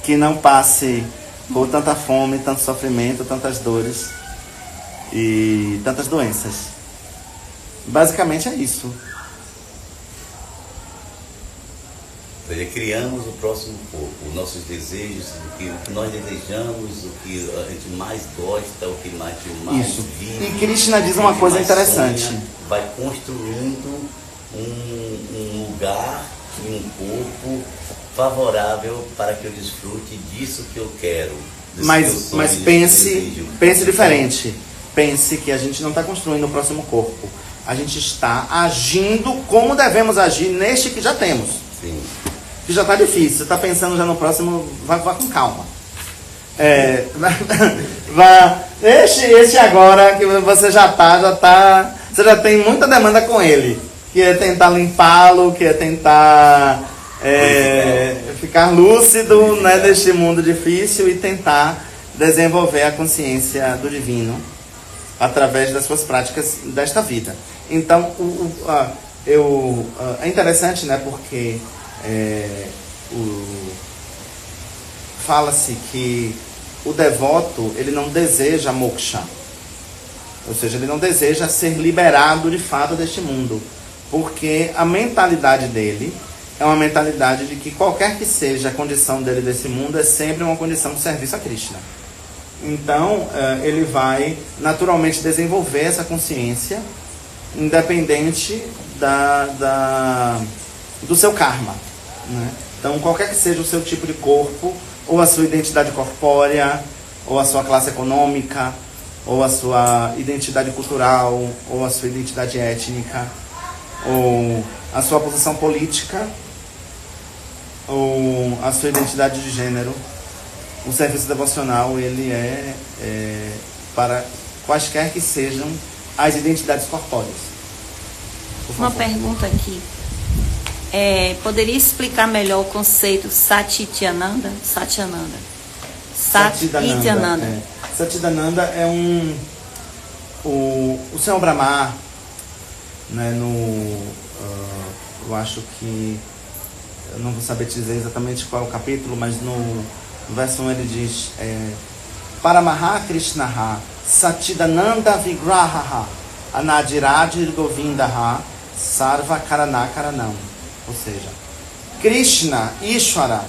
que não passe por tanta fome, tanto sofrimento, tantas dores e tantas doenças. Basicamente é isso. Ou seja, criamos o próximo corpo, os nossos desejos, o que nós desejamos, o que a gente mais gosta, o que mais isso. vive. E Krishna diz uma coisa interessante. Sonha, vai construindo um lugar e um corpo favorável para que eu desfrute disso que eu quero. Mas pense diferente. Pense que a gente não está construindo o próximo corpo. A gente está agindo como devemos agir neste que já temos. Sim. Que já está difícil. Você está pensando já no próximo, vai com calma. Este agora que você já está, você já tem muita demanda com ele. Que é tentar limpá-lo, que é tentar ficar lúcido, né, deste mundo difícil e tentar desenvolver a consciência do divino através das suas práticas desta vida. Então, É interessante, né, porque fala-se que o devoto, ele não deseja moksha, ou seja, ele não deseja ser liberado de fato deste mundo, porque a mentalidade dele é uma mentalidade de que qualquer que seja a condição dele desse mundo é sempre uma condição de serviço a Krishna. Então, ele vai naturalmente desenvolver essa consciência independente do seu karma, né? Então, qualquer que seja o seu tipo de corpo, ou a sua identidade corpórea, ou a sua classe econômica, ou a sua identidade cultural, ou a sua identidade étnica, ou a sua posição política, ou a sua identidade de gênero, o serviço devocional, ele é para quaisquer que sejam as identidades corpóreas. Uma pergunta aqui. Poderia explicar melhor o conceito Satchidananda? Satchidananda. Satchidananda é o Senhor Brahma, né, eu acho que, eu não vou saber te dizer exatamente qual é o capítulo, mas no verso 1 ele diz Paramaha Krishnaha Satchidananda Vigrahaha Anadiradir Govindaha Sarva Karana Karanam. Ou seja, Krishna, Ishvara,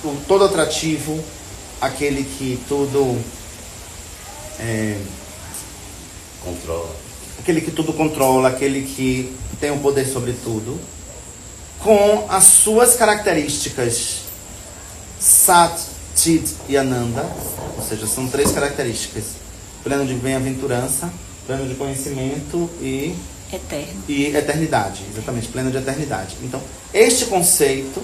o todo atrativo, aquele que tudo controla, aquele que tem o poder sobre tudo, com as suas características Sat, Chit e Ananda, ou seja, são 3 características: pleno de bem-aventurança, pleno de conhecimento e eternidade, exatamente, pleno de eternidade. Então, este conceito,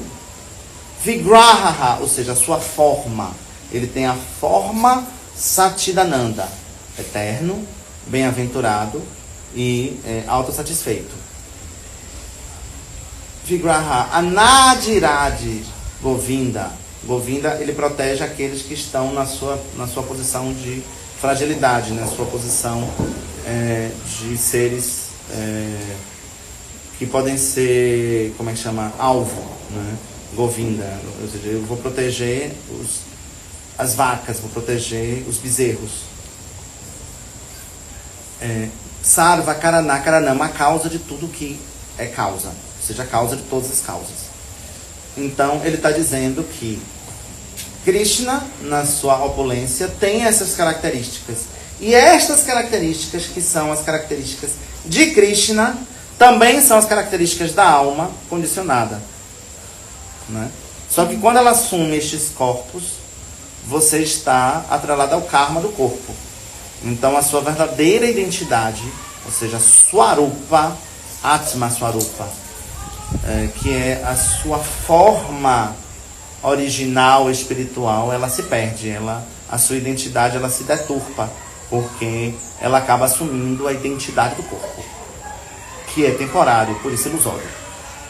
Vigraha, ou seja, a sua forma, ele tem a forma Satchidananda, eterno, bem-aventurado e autossatisfeito. Vigraha, Anadiradi Govinda. Govinda, ele protege aqueles que estão na sua posição de fragilidade, na sua posição de seres que podem ser, como é que chama? Alvo, né? Govinda, ou seja, eu vou proteger as vacas, vou proteger os bezerros. Sarva Karana Karanam, a causa de tudo que é causa, ou seja, a causa de todas as causas. Então, ele está dizendo que Krishna, na sua opulência, tem essas características. E estas características, que são as características de Krishna, também são as características da alma condicionada, né? Só que quando ela assume estes corpos, você está atrelado ao karma do corpo. Então, a sua verdadeira identidade, ou seja, Swarupa, Atma Swarupa, que é a sua forma original espiritual, ela se perde, a sua identidade ela se deturpa, porque ela acaba assumindo a identidade do corpo, que é temporário, por isso ilusório,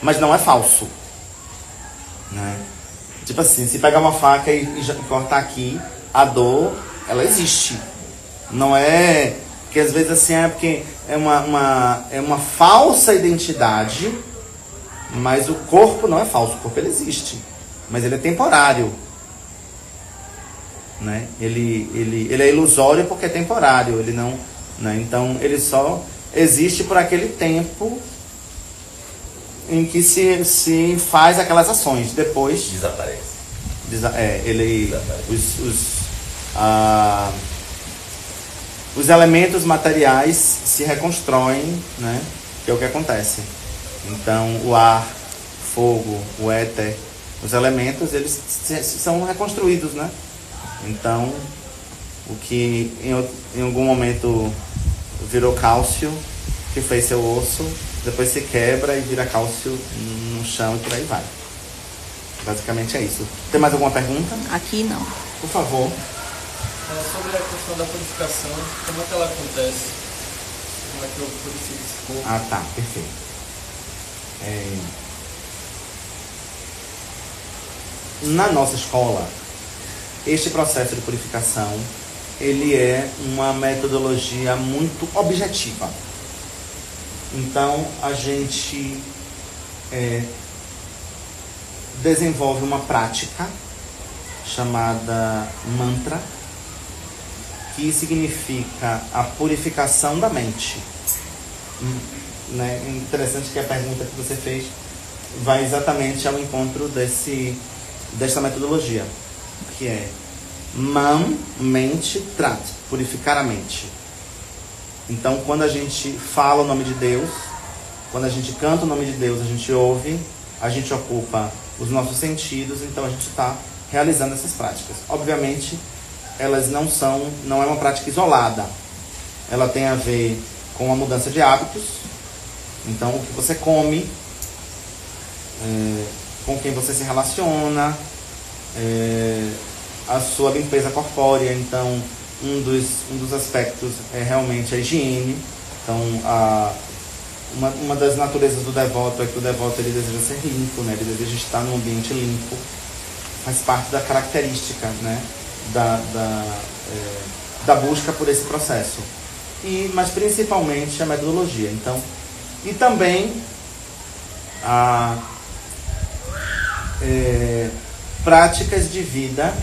mas não é falso, né? Tipo assim, se pegar uma faca e cortar aqui, a dor, ela existe. Não é que às vezes assim porque é uma falsa identidade, mas o corpo não é falso, o corpo ele existe, mas ele é temporário, né? Ele é ilusório porque é temporário, ele não, né? Então ele só existe por aquele tempo em que se faz aquelas ações, depois desaparece. Os elementos materiais se reconstroem, né? Que é o que acontece. Então, o ar, fogo, o éter, os elementos, eles são reconstruídos, né? Então, o que em algum momento virou cálcio, que fez seu osso, depois se quebra e vira cálcio no chão e por aí vai. Basicamente é isso. Tem mais alguma pergunta? Aqui não. Por favor. Sobre a questão da purificação, como é que ela acontece? Como é que eu purifico esse corpo? Ah, tá, perfeito. Na nossa escola, este processo de purificação, ele é uma metodologia muito objetiva. Então, a gente desenvolve uma prática chamada mantra, que significa a purificação da mente. Né? Interessante que a pergunta que você fez vai exatamente ao encontro desta metodologia, que é man, mente, trat, purificar a mente. Então, quando a gente fala o nome de Deus, quando a gente canta o nome de Deus, a gente ouve, a gente ocupa os nossos sentidos, então a gente está realizando essas práticas. Obviamente, elas não é uma prática isolada. Ela tem a ver com a mudança de hábitos. Então, o que você come, com quem você se relaciona, a sua limpeza corpórea. Então, um dos aspectos é realmente a higiene. Então, uma das naturezas do devoto é que o devoto ele deseja ser limpo, né? Ele deseja estar num ambiente limpo. Faz parte da característica, né? Da busca por esse processo. Mas principalmente a metodologia. Então, e também práticas de vida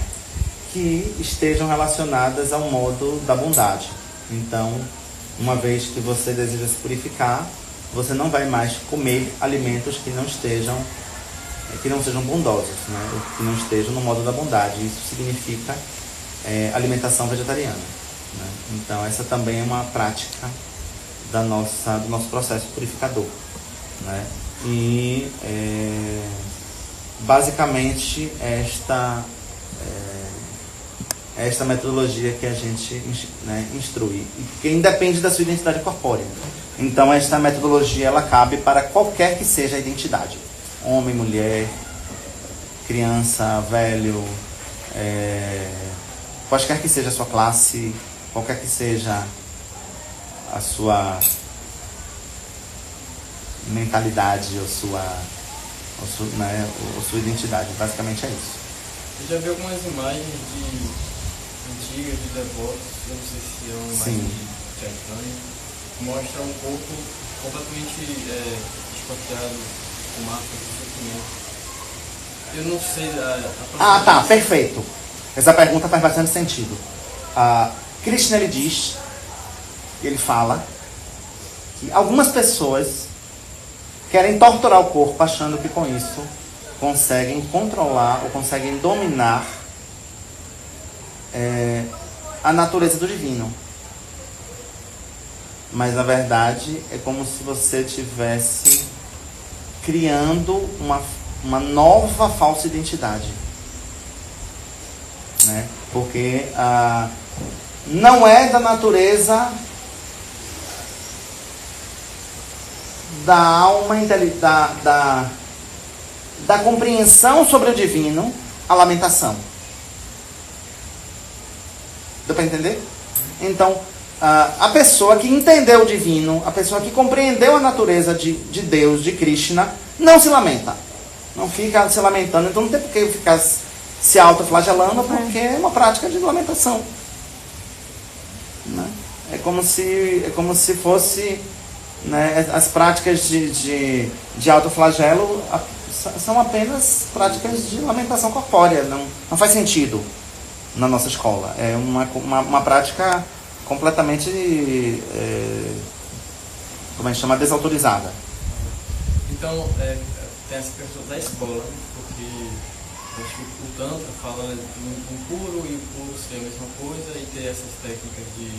que estejam relacionadas ao modo da bondade. Então, uma vez que você deseja se purificar, você não vai mais comer alimentos que não sejam bondosos, né? Que não estejam no modo da bondade. Isso significa alimentação vegetariana, né? Então, essa também é uma prática do nosso processo purificador, né? E basicamente esta metodologia que a gente, né, instrui, e que independe da sua identidade corpórea. Então, esta metodologia ela cabe para qualquer que seja a identidade: homem, mulher, criança, velho, qualquer que seja a sua classe, qualquer que seja a sua mentalidade ou sua identidade. Basicamente é isso. Eu já vi algumas imagens antigas de devotos, eu não sei se é uma imagem de Chaitanya, que mostra um corpo completamente esfaqueado, com marcas de sofrimento. Eu não sei tá, perfeito. Essa pergunta faz bastante sentido. Krishna ele fala que algumas pessoas querem torturar o corpo achando que com isso conseguem controlar ou conseguem dominar a natureza do divino. Mas na verdade é como se você estivesse criando uma nova falsa identidade, né? Porque não é da natureza da alma, da compreensão sobre o divino, a lamentação. Deu para entender? Então, a pessoa que entendeu o divino, a pessoa que compreendeu a natureza de Deus, de Krishna, não se lamenta. Não fica se lamentando. Então não tem por que ficar se autoflagelando, porque é uma prática de lamentação. Né? É como se fosse, né, as práticas de autoflagelo são apenas práticas de lamentação corpórea. Não faz sentido na nossa escola. É uma prática completamente, como a gente chama, desautorizada. Então, tem essa questão da escola, porque acho que o Tantra fala do impuro e o puro ser a mesma coisa, e ter essas técnicas de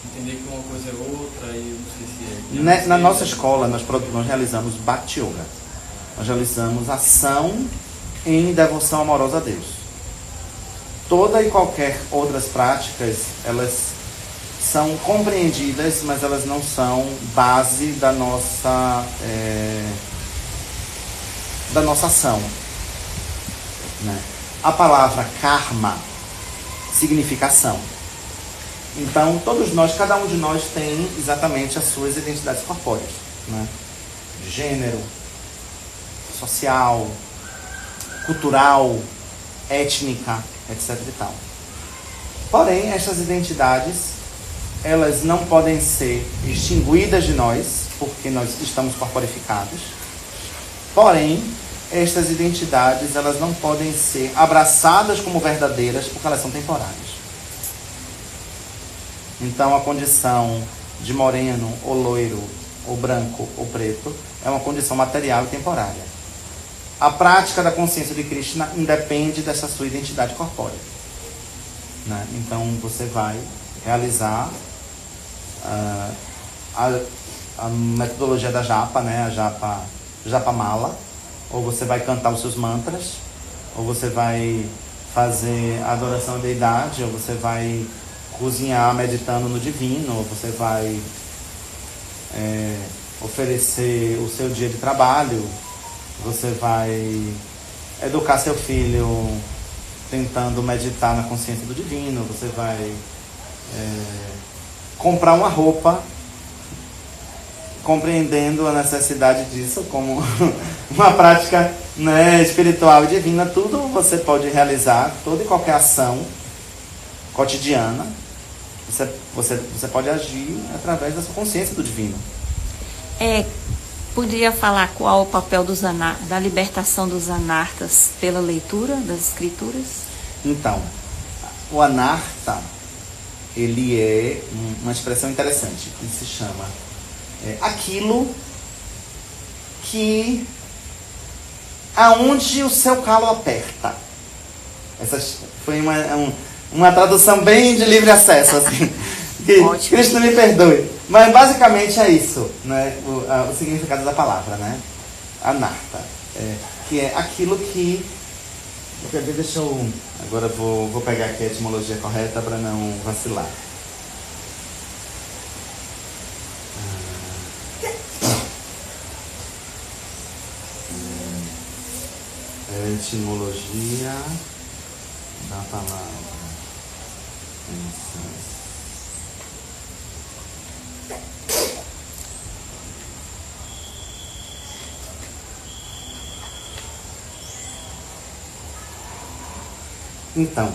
entender que uma coisa é outra, e não sei se é... Na nossa escola, nós realizamos Bhakti Yoga. Nós realizamos ação em devoção amorosa a Deus. Toda e qualquer outras práticas, elas são compreendidas, mas elas não são base da nossa ação, né? A palavra karma significa ação. Então, todos nós, cada um de nós tem exatamente as suas identidades corpóreas, né? De gênero, social, cultural, étnica, etc. e tal. Porém, essas identidades, elas não podem ser extinguidas de nós, porque nós estamos corporificados. Porém, estas identidades, elas não podem ser abraçadas como verdadeiras, porque elas são temporárias. Então, a condição de moreno, ou loiro, ou branco, ou preto, é uma condição material e temporária. A prática da consciência de Krishna independe dessa sua identidade corpórea, né? Então, você vai realizar a metodologia da japa, né? A japa mala, ou você vai cantar os seus mantras, ou você vai fazer a adoração à deidade, ou você vai cozinhar meditando no divino, ou você vai oferecer o seu dia de trabalho, você vai educar seu filho tentando meditar na consciência do divino, você vai comprar uma roupa compreendendo a necessidade disso como uma prática, né, espiritual e divina. Tudo você pode realizar, toda e qualquer ação cotidiana, você pode agir através da sua consciência do divino. Poderia falar qual o papel da libertação dos anartas pela leitura das escrituras? Então, o anarta, ele é uma expressão interessante, que se chama aquilo que aonde o seu calo aperta. Essa foi uma tradução bem de livre acesso, assim. Que Cristo me perdoe. Mas basicamente é isso, né? O significado da palavra, né? Anarta. Que é aquilo que... Deixa eu... Agora vou pegar aqui a etimologia correta para não vacilar. Etimologia da palavra. Então,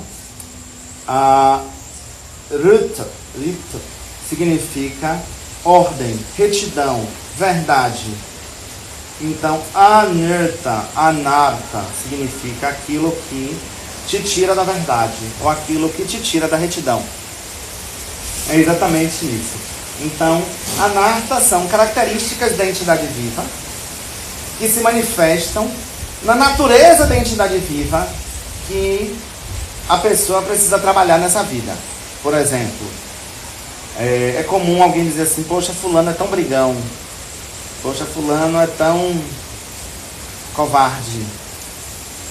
a Rita significa ordem, retidão, verdade. Então, anarta significa aquilo que te tira da verdade, ou aquilo que te tira da retidão. É exatamente isso. Então, anarta são características da entidade viva que se manifestam na natureza da entidade viva que a pessoa precisa trabalhar nessa vida. Por exemplo, é comum alguém dizer assim: poxa, fulano é tão brigão, poxa, fulano é tão covarde,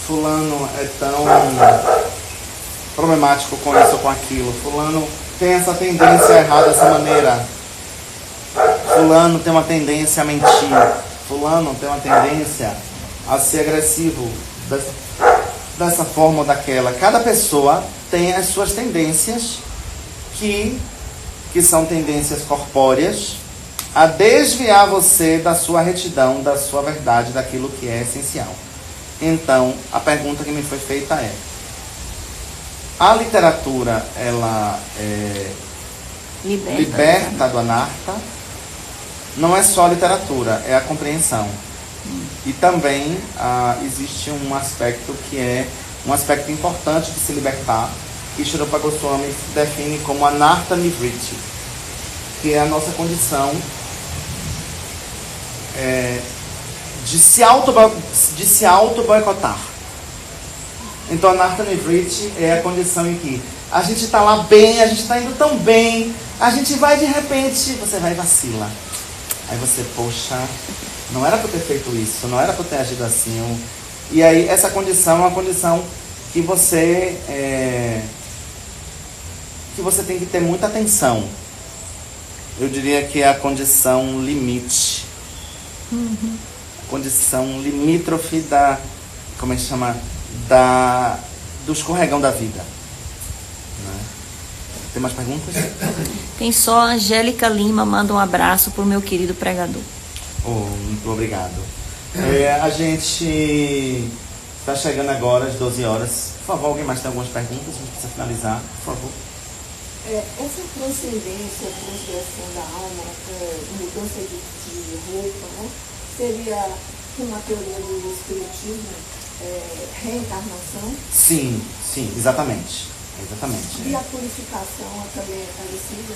fulano é tão problemático com isso ou com aquilo, fulano tem essa tendência errada dessa maneira, fulano tem uma tendência a mentir, fulano tem uma tendência a ser agressivo dessa forma ou daquela. Cada pessoa tem as suas tendências que são tendências corpóreas a desviar você da sua retidão, da sua verdade, daquilo que é essencial. Então, a pergunta que me foi feita é: a literatura, ela liberta do anarta? Não é só a literatura, é a compreensão. E também existe um aspecto que é um aspecto importante de se libertar, que Shrupa Goswami define como anarta nivriti, que é a nossa condição de se auto-boicotar. Então, anarta nivriti é a condição em que a gente está lá bem, a gente está indo tão bem, a gente vai de repente, você vai e vacila. Aí você, poxa, não era para eu ter feito isso, não era para eu ter agido assim. E aí essa condição é uma condição que você tem que ter muita atenção. Eu diria que é a condição limite. A condição limítrofe da, como é que chama? Do escorregão da vida. Né? Tem mais perguntas? Tem só a Angélica Lima, manda um abraço pro meu querido pregador. Muito obrigado. A gente está chegando agora às 12 horas. Por favor, alguém mais tem algumas perguntas? A gente precisa finalizar, por favor. Essa transcendência, transgressão da alma, mudança de roupa, né? Seria uma teoria do espiritismo, reencarnação? Sim, exatamente. E a purificação também é parecida?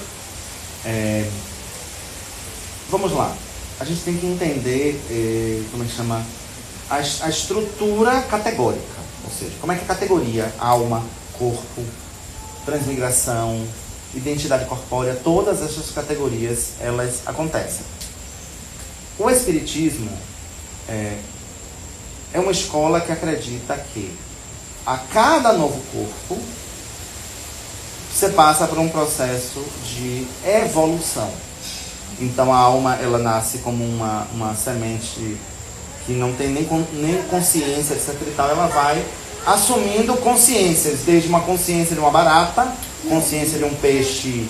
Vamos lá. A gente tem que entender, como é que chama, a estrutura categórica. Ou seja, como é que a categoria alma, corpo, transmigração, identidade corpórea, todas essas categorias, elas acontecem. O Espiritismo é uma escola que acredita que a cada novo corpo você passa por um processo de evolução. Então a alma, ela nasce como uma semente que não tem nem consciência, etc e tal, ela vai assumindo consciências, desde uma consciência de uma barata, consciência de um peixe,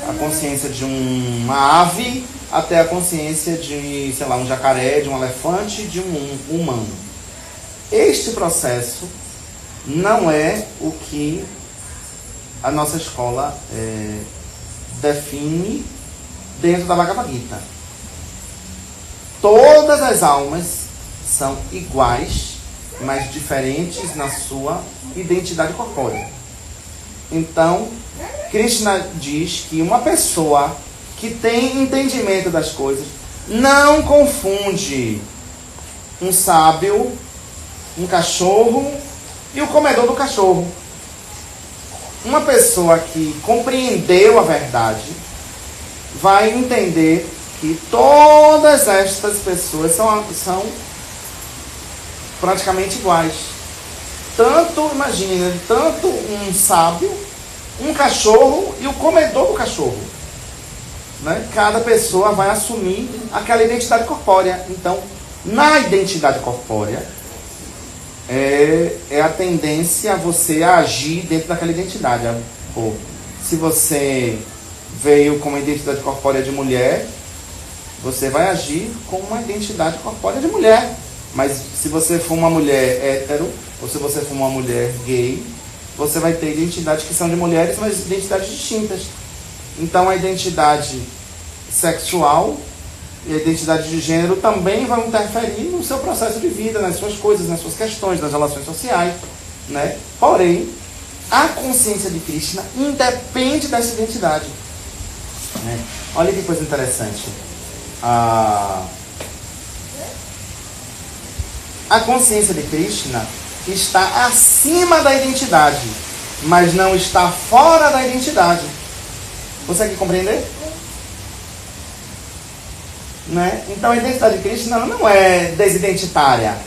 a consciência de uma ave, até a consciência de, sei lá, um jacaré, de um elefante, de um humano. Este processo não é o que a nossa escola define dentro da Bhagavad Gita. Todas as almas são iguais, mas diferentes na sua identidade corpórea. Então, Krishna diz que uma pessoa que tem entendimento das coisas não confunde um sábio, um cachorro e o comedor do cachorro. Uma pessoa que compreendeu a verdade vai entender que todas estas pessoas são praticamente iguais. Tanto um sábio, um cachorro e o comedor do cachorro. Né? Cada pessoa vai assumir aquela identidade corpórea. Então, na identidade corpórea, é a tendência a você agir dentro daquela identidade. Pô, se você veio com uma identidade corpórea de mulher, você vai agir com uma identidade corpórea de mulher. Mas se você for uma mulher hétero, ou se você for uma mulher gay, você vai ter identidades que são de mulheres, mas identidades distintas. Então a identidade sexual e a identidade de gênero também vão interferir no seu processo de vida, nas suas coisas, nas suas questões, nas relações sociais, né? Porém, a consciência de Krishna independe dessa identidade, né? Olha que coisa interessante. A consciência de Krishna está acima da identidade, mas não está fora da identidade. Consegue compreender? Né? Então a identidade de Krishna não é desidentitária.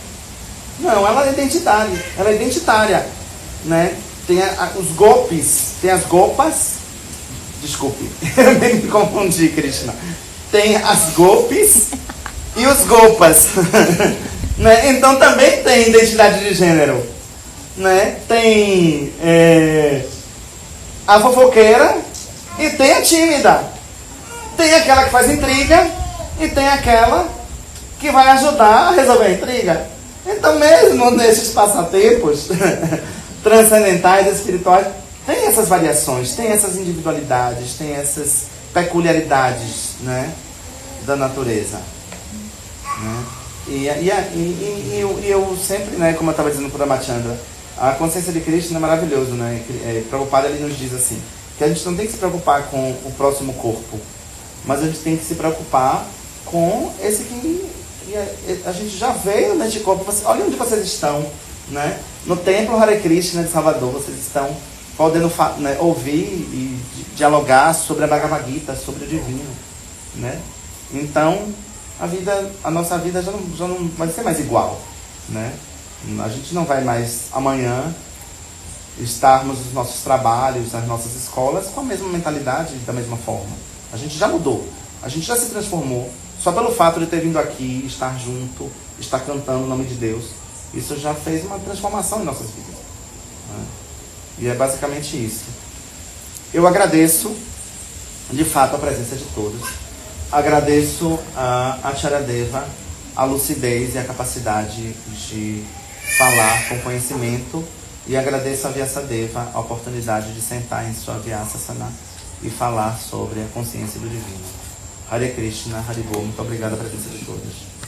Não, ela é identitária. Ela é identitária. Né? Tem os golpes, tem as gopas. Desculpe, eu nem me confundi, Krishna. Tem as golpes e os gopas. Né? Então também tem identidade de gênero. Né? Tem a fofoqueira e tem a tímida. Tem aquela que faz intriga e tem aquela que vai ajudar a resolver a intriga. Então mesmo nesses passatempos transcendentais, espirituais, tem essas variações, tem essas individualidades, tem essas peculiaridades, né, da natureza. Né? E eu sempre, né, como eu estava dizendo para o Ramachandra, a consciência de Krishna é maravilhoso, né? Prabhupada, ele nos diz assim, que a gente não tem que se preocupar com o próximo corpo, mas a gente tem que se preocupar com esse que a gente já veio neste corpo. Olha onde vocês estão, né? No templo Hare Krishna de Salvador, vocês estão podendo, né, ouvir e dialogar sobre a Bhagavad Gita, sobre o divino, né? Então a nossa vida já não vai ser mais igual, né? A gente não vai mais amanhã estarmos nos nossos trabalhos, nas nossas escolas com a mesma mentalidade, da mesma forma. A gente já mudou, a gente já se transformou. Só pelo fato de ter vindo aqui, estar junto, estar cantando o nome de Deus, isso já fez uma transformação em nossas vidas, né? E é basicamente isso. Eu agradeço, de fato, a presença de todos. Agradeço a Acharyadeva, a lucidez e a capacidade de falar com conhecimento E agradeço a Vyasadeva a oportunidade de sentar em sua Vyasasana e falar sobre a consciência do divino. Hare Krishna, Hare Bol, muito obrigado a presença de todos.